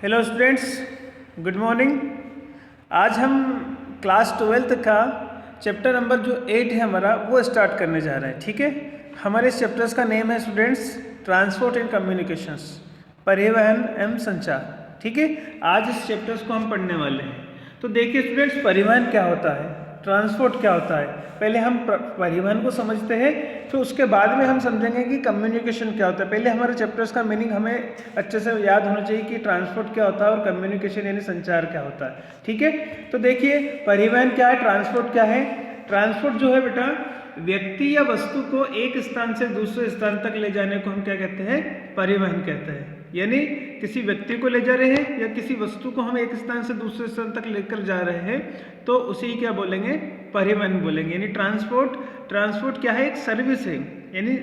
Hello students, good morning. आज हम class 12th का चैप्टर नंबर जो 8 है हमारा वो स्टार्ट करने जा रहे हैं। ठीक है, हमारे इस चैप्टर्स का नेम है स्टूडेंट्स ट्रांसपोर्ट एंड कम्युनिकेशंस, परिवहन एवं संचार। ठीक है, आज इस चैप्टर्स को हम पढ़ने वाले हैं। तो देखिए स्टूडेंट्स, परिवहन क्या होता है, ट्रांसपोर्ट क्या होता है, पहले हम परिवहन को समझते हैं, फिर उसके बाद में हम समझेंगे कि कम्युनिकेशन क्या होता है। पहले हमारे चैप्टर्स का मीनिंग हमें अच्छे से याद होना चाहिए कि ट्रांसपोर्ट क्या होता है और कम्युनिकेशन यानी संचार क्या होता है। ठीक है, तो देखिए परिवहन क्या है, ट्रांसपोर्ट क्या है। ट्रांसपोर्ट जो है बेटा, व्यक्ति या वस्तु को एक स्थान से दूसरे स्थान तक ले जाने को हम क्या कहते हैं, परिवहन कहते हैं। यानी किसी व्यक्ति को ले जा रहे हैं या किसी वस्तु को हम एक स्थान से दूसरे स्थान तक लेकर जा रहे हैं तो उसी क्या बोलेंगे, परिवहन बोलेंगे। यानी ट्रांसपोर्ट क्या है, एक सर्विस है, यानी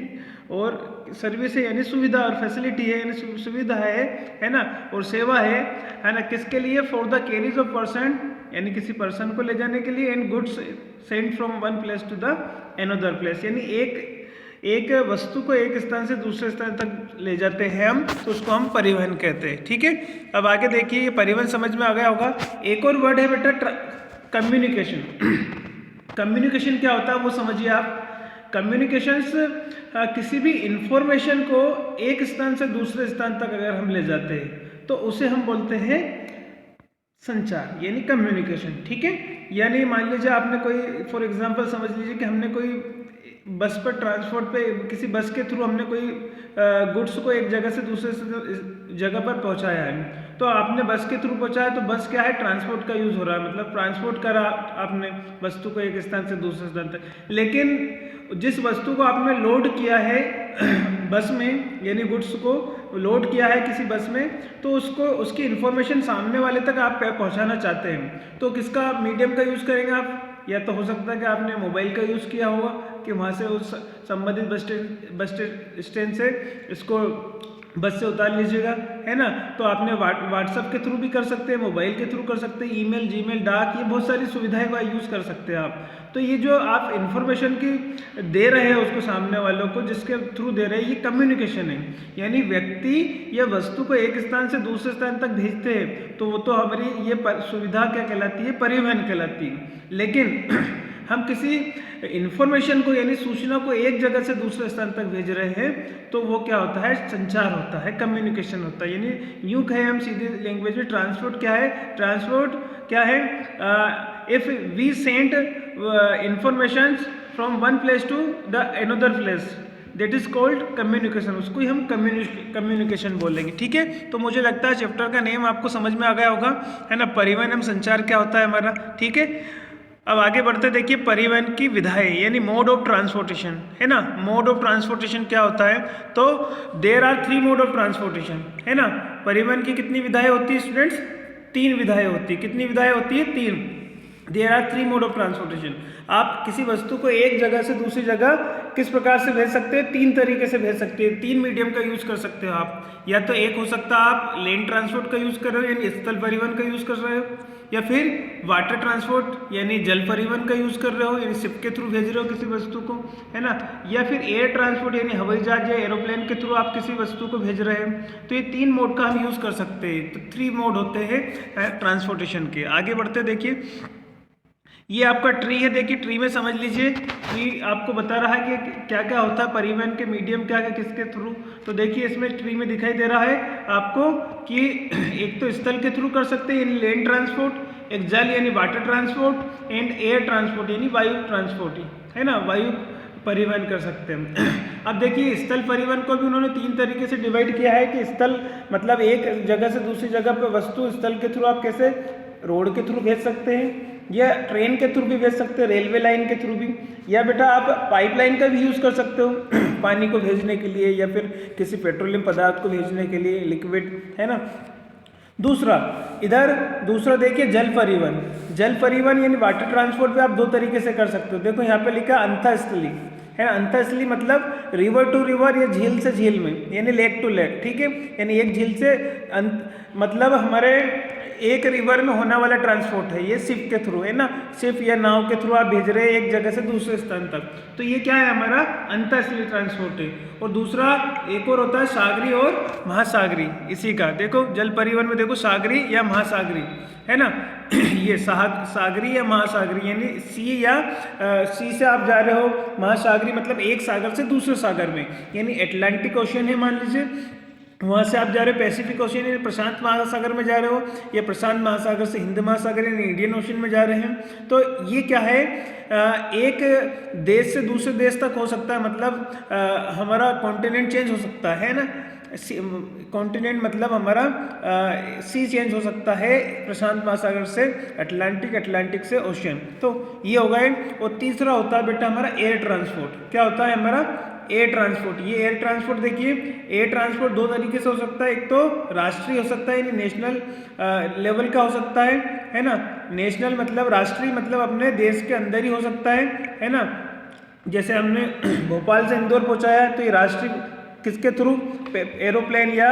और सर्विस है यानी सुविधा, और फैसिलिटी है यानी सुविधा है ना, और सेवा है ना, किसके लिए, for the carriage of person, यानी किसी पर्सन को ले जाने के लिए, and goods sent from one place to the another place, यानी एक वस्तु को एक स्थान से दूसरे स्थान तक ले जाते हैं हम, तो उसको हम परिवहन कहते हैं। ठीक है, अब आगे देखिए, ये परिवहन समझ में आ गया होगा। एक और वर्ड है बेटा कम्युनिकेशन। कम्युनिकेशन क्या होता है वो समझिए आप। कम्युनिकेशंस किसी भी इंफॉर्मेशन को एक स्थान से दूसरे स्थान तक अगर हम ले जाते हैं तो उसे हम बोलते हैं संचार, यानी कम्युनिकेशन। ठीक है, यानी मान लीजिए आपने कोई, फॉर एग्जांपल समझ लीजिए कि हमने कोई बस पर ट्रांसपोर्ट पे, किसी बस के थ्रू हमने कोई गुड्स को एक जगह से दूसरे जगह पर पहुंचाया है, तो आपने बस के थ्रू पहुंचाया, तो बस क्या है, ट्रांसपोर्ट का यूज हो रहा है, मतलब ट्रांसपोर्ट करा आपने वस्तु को एक स्थान से दूसरे स्थान तक। लेकिन जिस वस्तु को आपने लोड किया है बस में, यानी गुड्स को लोड किया है किसी बस में, तो उसको उसकी इंफॉर्मेशन सामने वाले तक आप पहुंचाना चाहते हैं, तो किसका मीडियम का यूज करेंगे आप। या तो हो सकता है कि आपने मोबाइल का यूज़ किया होगा कि वहाँ से उस संबंधित बस स्टैंड से इसको बस से उतार लीजिएगा, है ना। तो आपने व्हाट्सएप के थ्रू भी कर सकते हैं, मोबाइल के थ्रू कर सकते हैं, ईमेल, जीमेल, डाक, ये बहुत सारी सुविधाएं का यूज़ कर सकते हैं आप। तो ये जो आप इंफॉर्मेशन की दे रहे हैं उसको सामने वालों को, जिसके थ्रू दे रहे हैं, ये कम्युनिकेशन है। यानी व्यक्ति या वस्तु को एक स्थान से दूसरे स्थान तक भेजते हैं, तो वो तो हमारी ये सुविधा क्या कहलाती है, परिवहन कहलाती है। लेकिन हम किसी इंफॉर्मेशन को यानी सूचना को एक जगह से दूसरे स्थान तक भेज रहे हैं तो वो क्या होता है, संचार होता है, कम्युनिकेशन होता है। यानी यूँ कहें हम सीधे लैंग्वेज में, ट्रांसपोर्ट क्या है, ट्रांसपोर्ट क्या है, if we send information from one place to the another place, that is called communication, उसको ही हम कम्युनिकेशन बोलेंगे। ठीक है, तो मुझे लगता है चैप्टर का नेम आपको समझ में आ गया होगा, है ना, परिवहन एवं संचार क्या होता है हमारा। ठीक है, अब आगे बढ़ते, देखिए परिवहन की विधाएं यानी मोड ऑफ ट्रांसपोर्टेशन, है ना। मोड ऑफ ट्रांसपोर्टेशन क्या होता है, तो there are 3 mode of transportation, है ना। परिवहन की कितनी विधाएं होती है स्टूडेंट्स, 3 विधाएं होती है। कितनी विधाएं होती है, 3। There are 3 mode of transportation. आप किसी वस्तु को एक जगह से दूसरी जगह किस प्रकार से भेज सकते हैं, 3 तरीके से भेज सकते हैं, 3 मीडियम का यूज कर सकते हो आप। या तो एक हो सकता है आप लैंड ट्रांसपोर्ट का यूज कर रहे हो यानी स्थल परिवहन का यूज कर रहे हो, या फिर वाटर ट्रांसपोर्ट यानी जल परिवहन का यूज कर रहे हो, यानी शिप के थ्रू भेज रहे हो किसी वस्तु को, है ना। या फिर एयर ट्रांसपोर्ट यानी हवाई जहाज या एरोप्लेन के थ्रू आप किसी वस्तु को भेज रहे हैं। तो ये 3 मोड का हम यूज कर सकते हैं। तो 3 मोड होते हैं ट्रांसपोर्टेशन के। आगे बढ़ते देखिए, ये आपका ट्री है, देखिए ट्री में समझ लीजिए, ट्री आपको बता रहा है कि क्या क्या होता है, परिवहन के मीडियम क्या क्या किसके थ्रू। तो देखिए इसमें ट्री में दिखाई दे रहा है आपको कि एक तो स्थल के थ्रू कर सकते हैं यानी लैंड ट्रांसपोर्ट, एक जल यानी water transport, and air transport यानी वायु ट्रांसपोर्ट, है ना, वायु परिवहन कर सकते हैं। अब देखिए स्थल परिवहन को भी उन्होंने 3 तरीके से डिवाइड किया है कि स्थल मतलब एक जगह से दूसरी जगह पर वस्तु स्थल के थ्रू आप कैसे रोड के थ्रू भेज सकते हैं, या ट्रेन के थ्रू भी भेज सकते हैं, रेलवे लाइन के थ्रू भी, या बेटा आप पाइपलाइन का भी यूज़ कर सकते हो पानी को भेजने के लिए, या फिर किसी पेट्रोलियम पदार्थ को भेजने के लिए, लिक्विड, है ना। दूसरा देखिए जल परिवहन यानी वाटर ट्रांसपोर्ट भी आप 2 तरीके से कर सकते हो। देखो यहाँ पे लिखा अंतःस्थली, है, अंतःस्थली मतलब रिवर टू रिवर या झील से झील में, यानी लेक टू लेक। ठीक है, यानी एक झील से मतलब हमारे एक रिवर में होने वाला ट्रांसपोर्ट है, ये शिप के थ्रू है ना, शिप या नाव के थ्रू आप भेज रहे हैं एक जगह से दूसरे स्थान तक, तो ये क्या है हमारा अंतरराष्ट्रीय ट्रांसपोर्ट है। और दूसरा एक और होता है सागरी और महासागरी, इसी का देखो जल परिवहन में देखो सागरी या महासागरी है ना ये सागरी या महासागरी, यानी सी से आप जा रहे हो, महासागरी मतलब एक सागर से दूसरे सागर में, यानी अटलांटिक ओशियन है मान लीजिए, वहाँ से आप जा रहे हो पैसिफिक ओशियन यानी प्रशांत महासागर में जा रहे हो, या प्रशांत महासागर से हिंद महासागर यानी इंडियन ओशियन में जा रहे हैं। तो ये क्या है, एक देश से दूसरे देश तक हो सकता है, मतलब हमारा कॉन्टिनेंट चेंज हो सकता है ना, कॉन्टिनेंट मतलब हमारा सी चेंज हो सकता है प्रशांत महासागर से अटलांटिक, अटलांटिक से ओशियन, तो ये हो गए। और तीसरा होता है बेटा हमारा एयर ट्रांसपोर्ट। क्या होता है हमारा एयर ट्रांसपोर्ट। ये एयर ट्रांसपोर्ट देखिए, एयर ट्रांसपोर्ट दो तरीके से हो सकता है, एक तो राष्ट्रीय हो सकता है यानी नेशनल लेवल का हो सकता है ना, नेशनल मतलब राष्ट्रीय मतलब अपने देश के अंदर ही हो सकता है ना, जैसे हमने भोपाल से इंदौर पहुंचाया तो ये राष्ट्रीय किसके थ्रू, एरोप्लेन या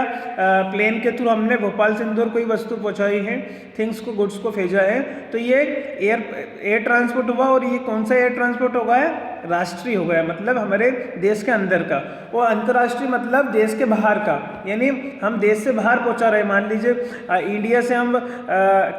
प्लेन के थ्रू हमने भोपाल से इंदौर कोई वस्तु पहुंचाई है, थिंग्स को, गुड्स को भेजा है, तो ये एयर ट्रांसपोर्ट हुआ। और ये कौन सा एयर ट्रांसपोर्ट हो गया, राष्ट्रीय हो गया, मतलब हमारे देश के अंदर का। और अंतर्राष्ट्रीय मतलब देश के बाहर का, यानी हम देश से बाहर पहुंचा रहे हैं, मान लीजिए इंडिया से हम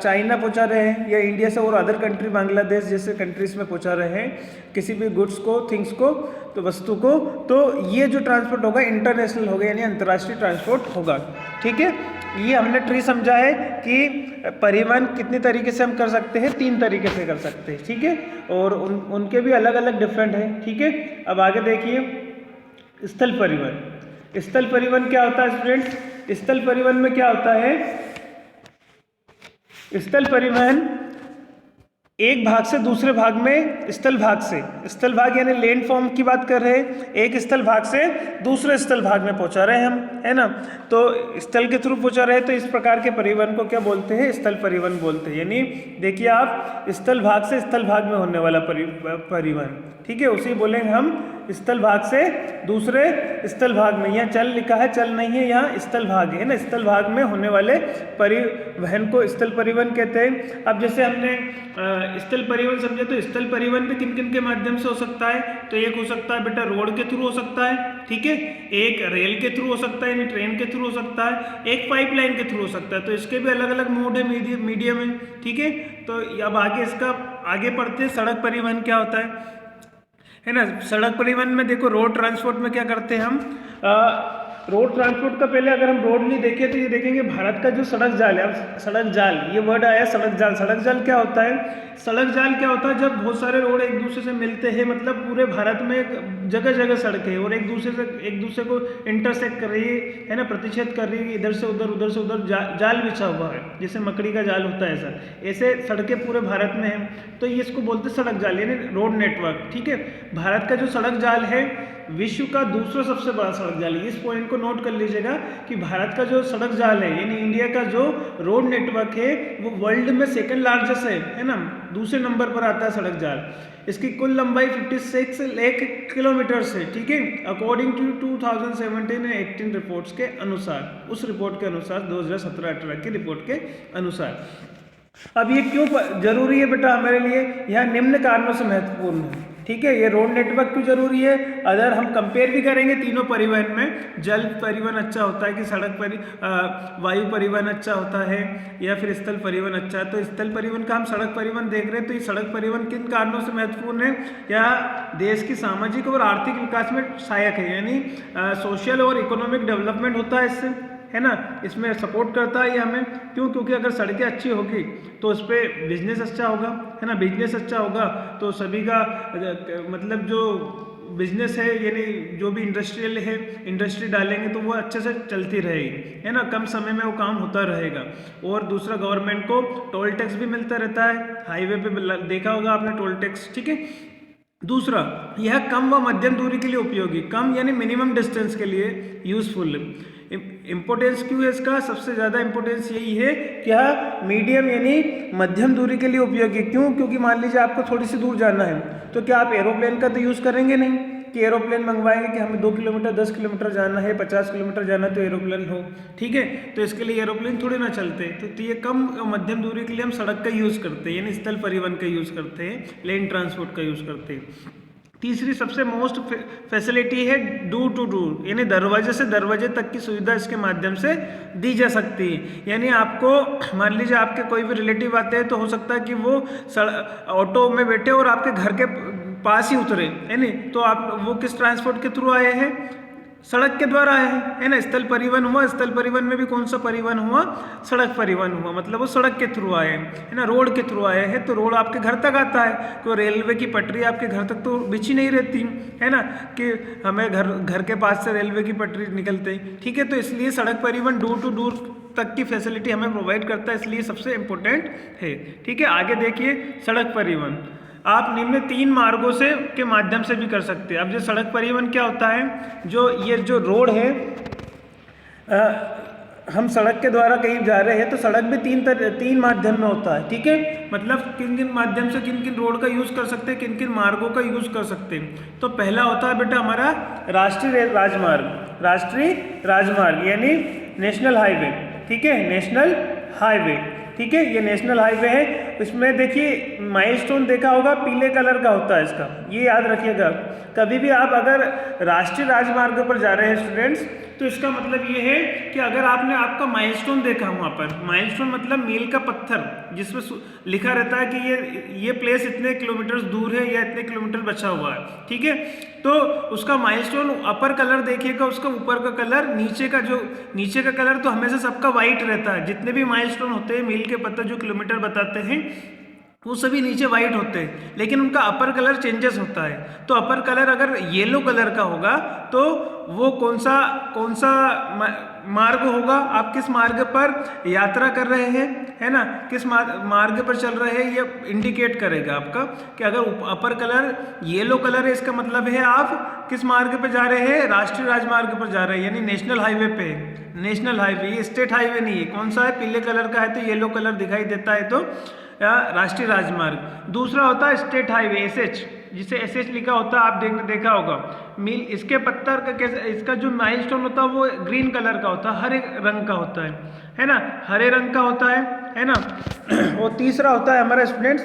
चाइना पहुंचा रहे हैं, या इंडिया से और अदर कंट्री बांग्लादेश जैसे कंट्रीज में पहुंचा रहे हैं किसी भी गुड्स को, थिंग्स को, तो वस्तु को, तो ये जो ट्रांसपोर्ट होगा इंटरनेशनल होगा यानी अंतर्राष्ट्रीय ट्रांसपोर्ट होगा। ठीक है, ये हमने ट्री समझा है कि परिवहन कितने तरीके से हम कर सकते हैं, 3 तरीके से कर सकते हैं। ठीक है, और उनके भी अलग अलग डिफरेंट है। ठीक है, अब आगे देखिए स्थल परिवहन। स्थल परिवहन क्या होता है स्टूडेंट्स, स्थल परिवहन में क्या होता है, स्थल परिवहन एक भाग से दूसरे भाग में, स्थल भाग यानी लैंड फॉर्म की बात कर रहे हैं, एक स्थल भाग से दूसरे स्थल भाग में पहुंचा रहे हैं हम, है ना, तो स्थल के थ्रू पहुंचा रहे हैं, तो इस प्रकार के परिवहन को क्या बोलते हैं, स्थल परिवहन बोलते हैं। यानी देखिए आप स्थल भाग से स्थल भाग में होने वाला परिवहन, ठीक है, उसी बोलेंगे हम स्थल भाग से दूसरे स्थल भाग में। यहाँ चल लिखा है, चल नहीं है, यहाँ स्थल भाग है ना, स्थल भाग में होने वाले परिवहन को स्थल परिवहन कहते हैं। अब जैसे हमने स्थल परिवहन समझे, तो स्थल परिवहन भी किन किन के माध्यम से हो सकता है, तो एक हो सकता है बेटा रोड के थ्रू हो सकता है, ठीक है, एक रेल के थ्रू हो सकता है यानी ट्रेन के थ्रू हो सकता है, एक पाइपलाइन के थ्रू हो सकता है, तो इसके भी अलग अलग मोड है, मीडियम है। ठीक है, तो अब आगे पढ़ते हैं सड़क परिवहन क्या होता है ना। सड़क परिवहन में देखो रोड ट्रांसपोर्ट में क्या करते हैं हम, रोड ट्रांसपोर्ट का पहले अगर हम रोड नहीं देखें तो ये देखेंगे भारत का जो सड़क जाल है, अब सड़क जाल ये वर्ड आया सड़क जाल। सड़क जाल क्या होता है, सड़क जाल क्या होता है, जब बहुत सारे रोड एक दूसरे से मिलते हैं, मतलब पूरे भारत में जगह जगह सड़कें हैं और एक दूसरे को इंटरसेक्ट कर रही है ना, प्रतिच्छेद कर रही है, इधर से उधर जाल बिछा हुआ है, जैसे मकड़ी का जाल होता है ऐसे सड़कें पूरे भारत में हैं, तो ये इसको बोलते हैं सड़क जाल यानी रोड नेटवर्क। ठीक है, भारत का जो सड़क जाल है विश्व का दूसरा सबसे बड़ा सड़क जाल है। इस पॉइंट को नोट कर लीजिएगा कि भारत का जो सड़क जाल है यानी इंडिया का जो रोड नेटवर्क है वो वर्ल्ड में सेकंड लार्जेस्ट है ना, दूसरे नंबर पर आता है सड़क जाल। इसकी कुल लंबाई 56 लाख किलोमीटर है। ठीक है, अकॉर्डिंग टू 2017 और 18 रिपोर्ट्स के अनुसार, उस रिपोर्ट के अनुसार 2017-18 की रिपोर्ट के अनुसार। अब ये क्यों जरूरी है बेटा हमारे लिए, यहाँ निम्न कारणों से महत्वपूर्ण है। ठीक है, ये रोड नेटवर्क क्यों जरूरी है, अगर हम कंपेयर भी करेंगे तीनों परिवहन में, जल परिवहन अच्छा होता है कि वायु परिवहन अच्छा होता है या फिर स्थल परिवहन अच्छा है, तो स्थल परिवहन का हम सड़क परिवहन देख रहे हैं, तो ये सड़क परिवहन किन कारणों से महत्वपूर्ण है, या देश की सामाजिक और आर्थिक विकास में सहायक है, यानी सोशल और इकोनॉमिक डेवलपमेंट होता है इससे, है ना, इसमें सपोर्ट करता है ये हमें। क्यों, क्योंकि अगर सड़कें अच्छी होगी तो उस पर बिजनेस अच्छा होगा, है ना, बिजनेस अच्छा होगा तो सभी का मतलब जो बिजनेस है यानी जो भी इंडस्ट्रियल है, इंडस्ट्री डालेंगे तो वो अच्छे से चलती रहेगी, है ना, कम समय में वो काम होता रहेगा। और दूसरा गवर्नमेंट को टोल टैक्स भी मिलता रहता है, हाईवे पे देखा होगा आपने टोल टैक्स। ठीक है, दूसरा यह कम व मध्यम दूरी के लिए उपयोगी, कम यानी मिनिमम डिस्टेंस के लिए यूजफुल। इम्पोर्टेंस क्यों है इसका, सबसे ज़्यादा इम्पोर्टेंस यही है कि यह मीडियम यानी मध्यम दूरी के लिए उपयोगी। क्यों, क्योंकि मान लीजिए आपको थोड़ी सी दूर जाना है तो क्या आप एरोप्लेन का तो यूज़ करेंगे नहीं, कि एरोप्लेन मंगवाएंगे कि हमें 2 किलोमीटर 10 किलोमीटर जाना है, 50 किलोमीटर जाना है तो एरोप्लेन हो, ठीक है। तो इसके लिए एरोप्लेन थोड़ी ना चलते, तो ये कम मध्यम दूरी के लिए हम सड़क का यूज़ करते हैं, यानी स्थल परिवहन का यूज़ करते हैं, लैंड ट्रांसपोर्ट का यूज़ करते हैं। तीसरी सबसे मोस्ट फैसिलिटी है डोर टू डोर, यानी दरवाजे से दरवाजे तक की सुविधा इसके माध्यम से दी जा सकती है। यानी आपको मान लीजिए आपके कोई भी रिलेटिव आते हैं तो हो सकता है कि वो ऑटो में बैठे और आपके घर के पास ही उतरे, है नहीं, तो आप वो किस ट्रांसपोर्ट के थ्रू आए हैं, सड़क के द्वारा आए हैं, है ना। स्थल परिवहन हुआ, स्थल परिवहन में भी कौन सा परिवहन हुआ, सड़क परिवहन हुआ, मतलब वो सड़क के थ्रू आए हैं, है ना, रोड के थ्रू आए हैं, तो रोड आपके घर तक आता है, तो रेलवे की पटरी आपके घर तक तो बिछी नहीं रहती, है ना, कि हमें घर के पास से रेलवे की पटरी निकलते हैं, ठीक है। तो इसलिए सड़क परिवहन डोर टू डोर तक की फैसिलिटी हमें प्रोवाइड करता है, इसलिए सबसे इम्पोर्टेंट है, ठीक है। आगे देखिए, सड़क परिवहन आप निम्न 3 मार्गों से के माध्यम से भी कर सकते हैं। अब जो सड़क परिवहन क्या होता है, ये जो रोड है, हम सड़क के द्वारा कहीं जा रहे हैं तो सड़क भी तीन माध्यम में होता है, ठीक है। मतलब किन किन माध्यम से किन किन रोड का यूज़ कर सकते हैं, किन किन मार्गों का यूज़ कर सकते हैं। तो पहला होता है बेटा हमारा राष्ट्रीय राजमार्ग यानी नेशनल हाईवे, ठीक है, नेशनल हाईवे, ठीक है। ये नेशनल हाईवे है, इसमें देखिए माइलस्टोन देखा होगा, पीले कलर का होता है इसका, ये याद रखिएगा। कभी भी आप अगर राष्ट्रीय राजमार्ग पर जा रहे हैं स्टूडेंट्स, तो इसका मतलब ये है कि अगर आपने आपका माइलस्टोन देखा वहाँ पर, माइलस्टोन मतलब मील का पत्थर, जिसमें लिखा रहता है कि ये प्लेस इतने किलोमीटर दूर है या इतने किलोमीटर बचा हुआ है, ठीक है। तो उसका माइलस्टोन अपर कलर देखिएगा, उसका ऊपर का कलर, नीचे का कलर तो हमेशा सबका वाइट रहता है। जितने भी माइलस्टोन होते हैं मील के पत्थर जो किलोमीटर बताते हैं वो सभी नीचे वाइट होते हैं, लेकिन उनका अपर कलर चेंजेस होता है। तो अपर कलर अगर येलो कलर का होगा तो वो कौन सा मार्ग होगा, आप किस मार्ग पर यात्रा कर रहे हैं, है ना, किस मार्ग पर चल रहे हैं, ये इंडिकेट करेगा आपका कि अगर अपर कलर येलो कलर है, इसका मतलब है आप किस मार्ग पर जा रहे हैं, राष्ट्रीय राजमार्ग पर जा रहे हैं, यानी नेशनल हाईवे पे। नेशनल हाईवे, ये स्टेट हाईवे नहीं है। कौन सा है, पीले कलर का है तो येलो कलर दिखाई देता है, तो राष्ट्रीय राजमार्ग। दूसरा होता है स्टेट हाईवे, एसएच, जिसे एसएच लिखा होता है, आप देखा होगा मील, इसके पत्थर का कैसे, इसका जो माइलस्टोन होता है वो ग्रीन कलर का होता है, हरे रंग का होता है ना, हरे रंग का होता है ना। और तीसरा होता है हमारा स्टूडेंट्स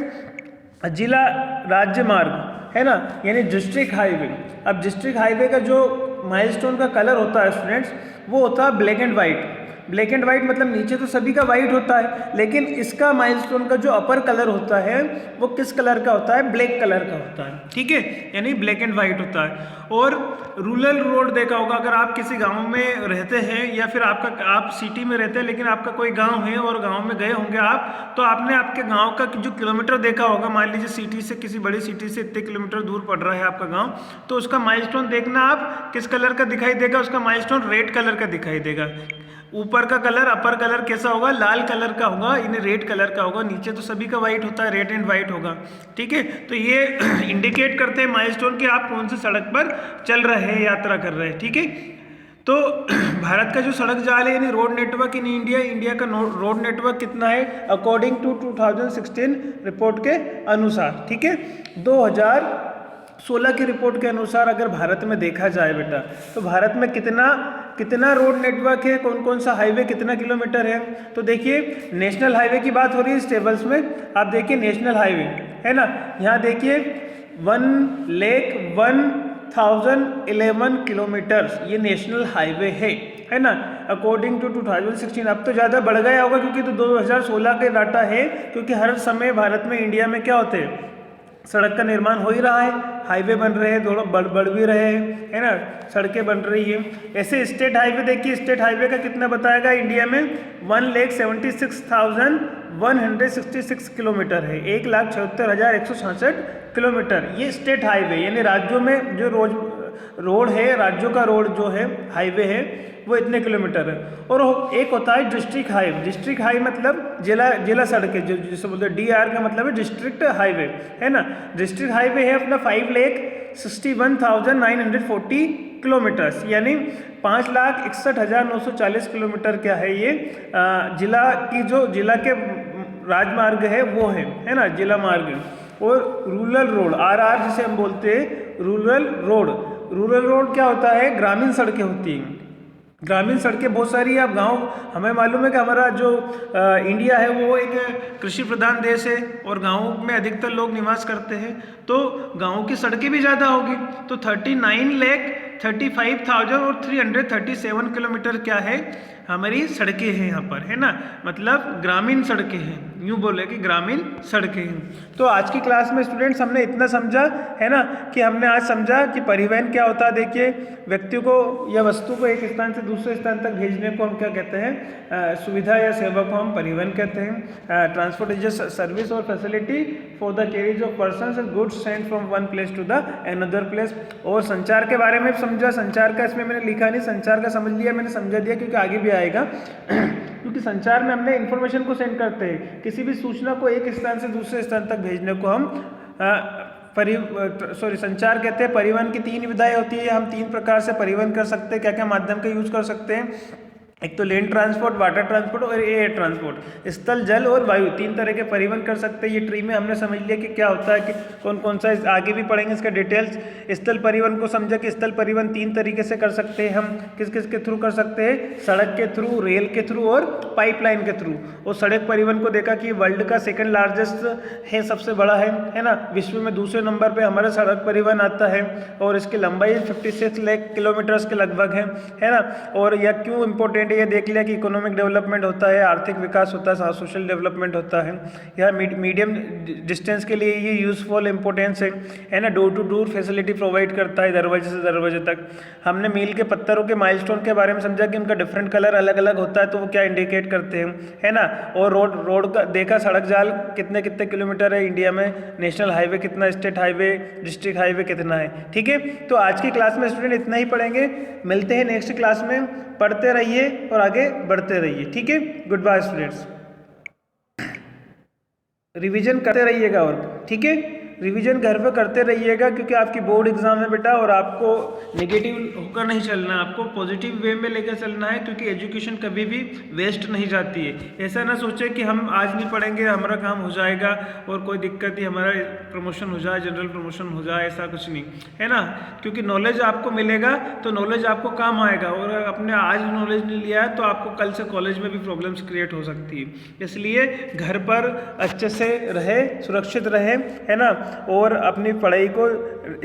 जिला राज्य मार्ग, है ना, यानी डिस्ट्रिक्ट हाईवे। अब डिस्ट्रिक्ट हाईवे का जो माइलस्टोन का कलर होता है स्टूडेंट्स, वो होता है black and white. Black and white मतलब नीचे तो सभी का वाइट होता है, लेकिन इसका माइलस्टोन का जो अपर कलर होता है वो किस कलर का होता है, ब्लैक कलर का होता है, ठीक है, यानी ब्लैक एंड वाइट होता है। और रूरल रोड देखा होगा, अगर आप किसी गांव में रहते हैं या फिर आप सिटी में रहते हैं लेकिन आपका कोई गांव है और गांव में गए होंगे आप, तो आपने आपके गांव का जो किलोमीटर देखा होगा, मान लीजिए सिटी से, किसी बड़ी सिटी से इतने किलोमीटर दूर पड़ रहा है आपका गाँव, तो उसका माइलस्टोन देखना आप किस कलर का दिखाई देगा, उसका माइलस्टोन रेड कलर का दिखाई देगा। ऊपर का कलर, अपर कलर कैसा होगा, लाल कलर का होगा, इन्हें रेड कलर का होगा, नीचे तो सभी का वाइट होता है, रेड एंड वाइट होगा, ठीक है। तो ये इंडिकेट करते हैं माइलस्टोन कि आप कौन सी सड़क पर चल रहे हैं, यात्रा कर रहे हैं, ठीक है। तो भारत का जो सड़क जाल है यानी रोड नेटवर्क इन इंडिया का रोड नेटवर्क कितना है, अकॉर्डिंग टू 2016 रिपोर्ट के अनुसार, ठीक है। 2016 की रिपोर्ट के अनुसार अगर भारत में देखा जाए बेटा, तो भारत में कितना रोड नेटवर्क है, कौन कौन सा हाईवे कितना किलोमीटर है। तो देखिए नेशनल हाईवे की बात हो रही है इस टेबल्स में, आप देखिए नेशनल हाईवे है ना, यहाँ देखिए 1,01,011 किलोमीटर्स ये नेशनल हाईवे है ना, अकॉर्डिंग टू 2016। अब तो ज़्यादा बढ़ गया होगा क्योंकि तो 2016 के डाटा है, क्योंकि हर समय भारत में, इंडिया में क्या होते हैं, सड़क का निर्माण हो ही रहा है, हाईवे बन रहे हैं, थोड़ा बढ़ भी रहे हैं, है ना, सड़कें बन रही है। ऐसे स्टेट हाईवे देखिए, स्टेट हाईवे का कितना बताएगा, इंडिया में 1,76,166 किलोमीटर है, 1,76,166 किलोमीटर ये स्टेट हाईवे, यानी राज्यों में जो रोड है, राज्यों का रोड जो है, हाईवे है, वो इतने किलोमीटर है। और एक होता है डिस्ट्रिक्ट हाईवे। डिस्ट्रिक्ट हाईवे मतलब जिला सड़क है, जो जिसे बोलते हैं DR का मतलब है डिस्ट्रिक्ट हाईवे, है ना। डिस्ट्रिक्ट हाईवे है अपना 5,61,940 किलोमीटर्स, यानी 5,61,940 किलोमीटर क्या है ये, जिला के राजमार्ग है वो है ना, जिला मार्ग। और रूरल रोड, RR जिसे हम बोलते हैं रूरल रोड, रूरल रोड क्या होता है, ग्रामीण सड़कें होती हैं। ग्रामीण सड़कें बहुत सारी है। अब गांव, हमें मालूम है कि हमारा जो इंडिया है वो एक कृषि प्रधान देश है और गाँव में अधिकतर लोग निवास करते हैं, तो गाँव की सड़कें भी ज़्यादा होगी। तो 39,35,337 किलोमीटर क्या है, हमारी सड़कें हैं यहाँ पर, है ना, मतलब ग्रामीण सड़कें हैं, यूँ बोले कि ग्रामीण सड़कें हैं। तो आज की क्लास में स्टूडेंट्स हमने इतना समझा है ना, कि हमने आज समझा कि परिवहन क्या होता है। देखिए, व्यक्ति को या वस्तु को एक स्थान से दूसरे स्थान तक भेजने को हम क्या कहते हैं, सुविधा या सेवा को हम परिवहन कहते हैं। ट्रांसपोर्ट इज अ सर्विस और facility for the carriage of persons and goods sent from one place to the another place. और संचार के बारे में समझा, संचार का इसमें मैंने लिखा नहीं, संचार का समझ लिया, मैंने समझा दिया क्योंकि आगे भी आएगा। क्योंकि संचार में हमने इन्फॉर्मेशन को सेंड करते हैं, किसी भी सूचना को एक स्थान से दूसरे स्थान तक भेजने को हम संचार कहते हैं। परिवहन की 3 विधाएं होती है, हम 3 प्रकार से परिवहन कर सकते हैं। क्या क्या माध्यम का यूज कर सकते हैं, एक तो लैंड ट्रांसपोर्ट, वाटर ट्रांसपोर्ट और एयर ट्रांसपोर्ट। स्थल, जल और वायु 3 तरह के परिवहन कर सकते हैं। ये ट्री में हमने समझ लिया कि क्या होता है, कि कौन कौन सा, आगे भी पढ़ेंगे इसका डिटेल्स। स्थल परिवहन को समझा कि स्थल परिवहन 3 तरीके से कर सकते हैं हम। किस किस के थ्रू कर सकते हैं, सड़क के थ्रू, रेल के थ्रू और पाइपलाइन के थ्रू। और सड़क परिवहन को देखा कि वर्ल्ड का 2nd लार्जेस्ट है, सबसे बड़ा है ना। विश्व में दूसरे नंबर पर हमारा सड़क परिवहन आता है और इसकी लंबाई 56 लाख किलोमीटर्स के लगभग है ना। और यह क्यों इंपॉर्टेंट, ये देख लिया कि इकोनॉमिक डेवलपमेंट होता है, आर्थिक विकास होता है, सोशल डेवलपमेंट होता है। यह मीडियम डिस्टेंस के लिए ये यूजफुल इंपॉर्टेंस है ना। Door to door facility provide करता है, दरवाजे से दरवाजे तक। हमने मील के पत्थरों के माइलस्टोन के बारे में समझा कि उनका डिफरेंट कलर अलग अलग होता है, तो वो क्या इंडिकेट करते हैं, है ना। और रोड का देखा, सड़क जाल कितने कितने किलोमीटर है इंडिया में, नेशनल हाईवे कितना, स्टेट हाईवे, डिस्ट्रिक्ट हाईवे कितना है। ठीक है, तो आज की क्लास में स्टूडेंट इतना ही पढ़ेंगे। मिलते हैं नेक्स्ट क्लास में, पढ़ते रहिए और आगे बढ़ते रहिए। ठीक है, गुड बाय स्टूडेंट्स। रिवीजन करते रहिएगा और ठीक है, रिवीजन घर पे करते रहिएगा, क्योंकि आपकी बोर्ड एग्जाम है बेटा, और आपको नेगेटिव होकर नहीं चलना है, आपको पॉजिटिव वे में लेकर चलना है, क्योंकि एजुकेशन कभी भी वेस्ट नहीं जाती है। ऐसा ना सोचे कि हम आज नहीं पढ़ेंगे हमारा काम हो जाएगा और कोई दिक्कत ही, हमारा प्रमोशन हो जाए, जनरल प्रमोशन हो जाए, ऐसा कुछ नहीं है ना। क्योंकि नॉलेज आपको मिलेगा तो नॉलेज आपको काम आएगा, और अपने आज नॉलेज नहीं लिया है तो आपको कल से कॉलेज में भी प्रॉब्लम्स क्रिएट हो सकती है। इसलिए घर पर अच्छे से रहे, सुरक्षित रहे, है ना, और अपनी पढ़ाई को,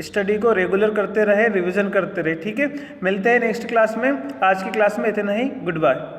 स्टडी को रेगुलर करते रहे, रिवीजन करते रहे। ठीक है, मिलते हैं नेक्स्ट क्लास में। आज की क्लास में इतना ही, गुड बाय।